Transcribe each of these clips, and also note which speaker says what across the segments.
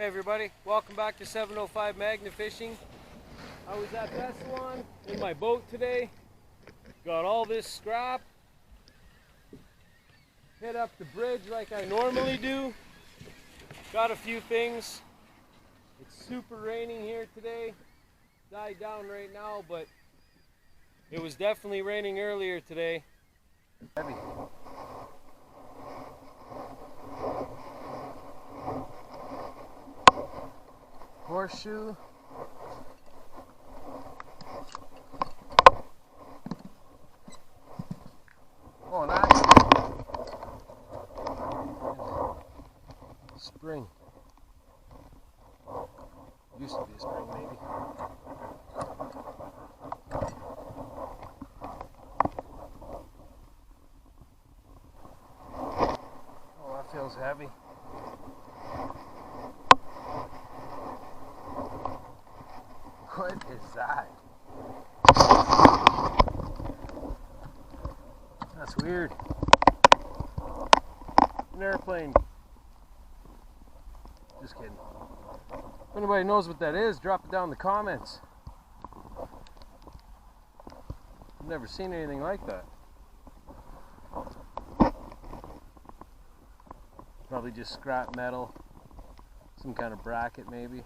Speaker 1: Hey everybody, welcome back to 705 Magna Fishing. I was at Bessalon in my boat today. Got all this scrap. Hit up the bridge like I normally do. Got a few things. It's super raining here today. Died down right now, but it was definitely raining earlier today. Heavy. Horseshoe. Oh, nice. Spring. Used to be a spring, maybe. Oh, that feels heavy. What is that? That's weird. An airplane. Just kidding. If anybody knows what that is, drop it down in the comments. I've never seen anything like that. Probably just scrap metal. Some kind of bracket maybe.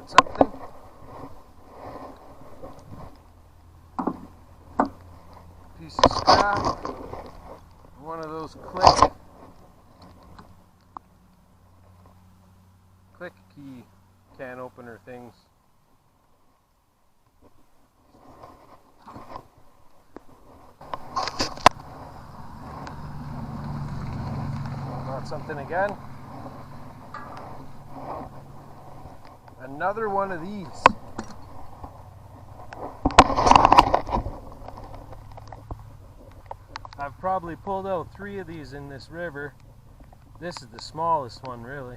Speaker 1: Something. Piece of scrap. One of those click key can opener things. Got something again. Another one of these. I've probably pulled out 3 of these in this river. This is the smallest one, really.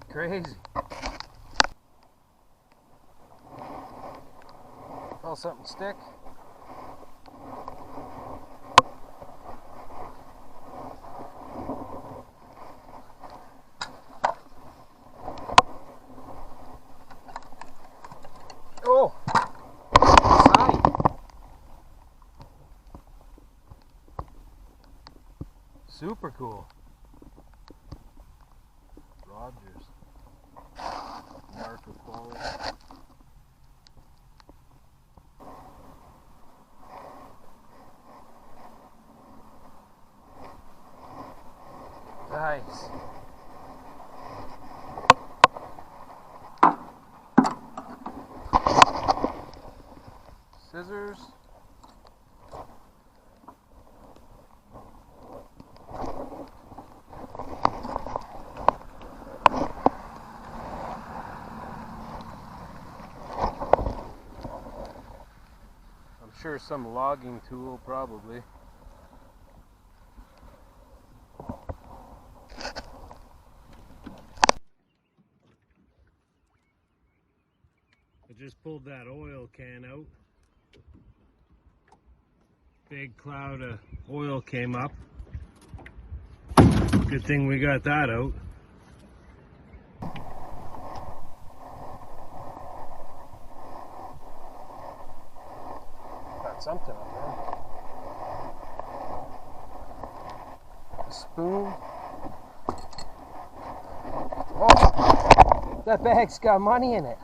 Speaker 1: Crazy. Felt something stick. Oh! Super cool. Rogers. Marco quality. Nice. Scissors. I'm sure some logging tool, probably. I just pulled that oil can out. Big cloud of oil came up. Good thing we got that out. Got something up there. A spoon. Oh, that bag's got money in it.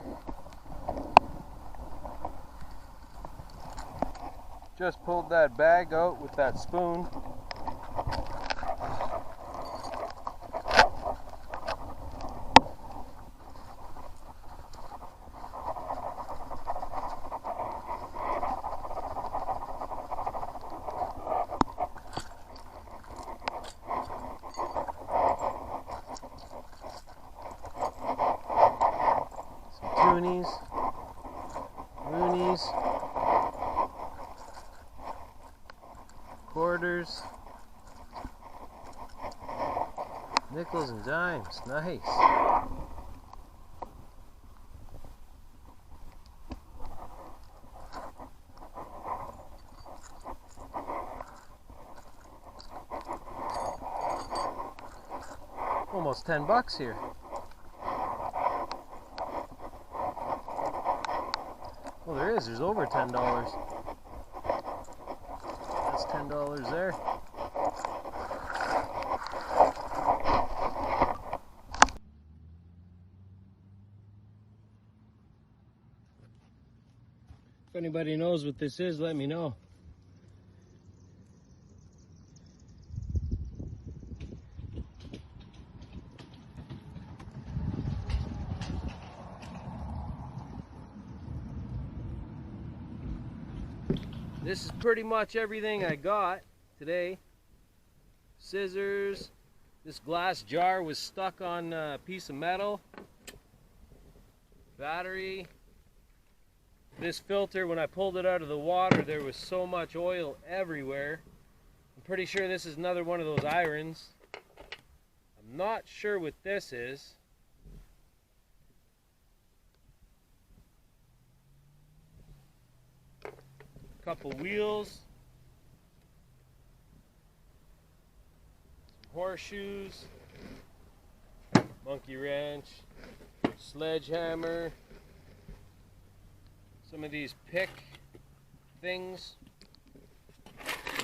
Speaker 1: Just pulled that bag out with that spoon. Some toonies, loonies. Quarters, nickels and dimes, nice. Almost 10 bucks here. Well, there's over $10. That's $10 there. If anybody knows what this is, let me know. This is pretty much everything I got today. Scissors. This glass jar was stuck on a piece of metal. Battery. This filter, when I pulled it out of the water, there was so much oil everywhere. I'm pretty sure this is another one of those irons. I'm not sure what this is. Couple wheels, some horseshoes, monkey wrench, sledgehammer, some of these pick things,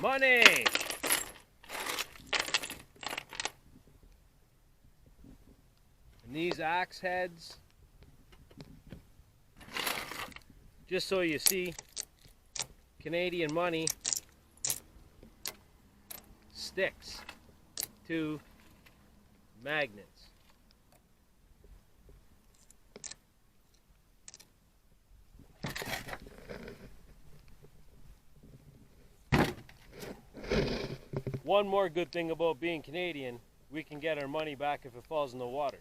Speaker 1: money, and these axe heads, just so you see. Canadian money sticks to magnets. One more good thing about being Canadian, we can get our money back if it falls in the water.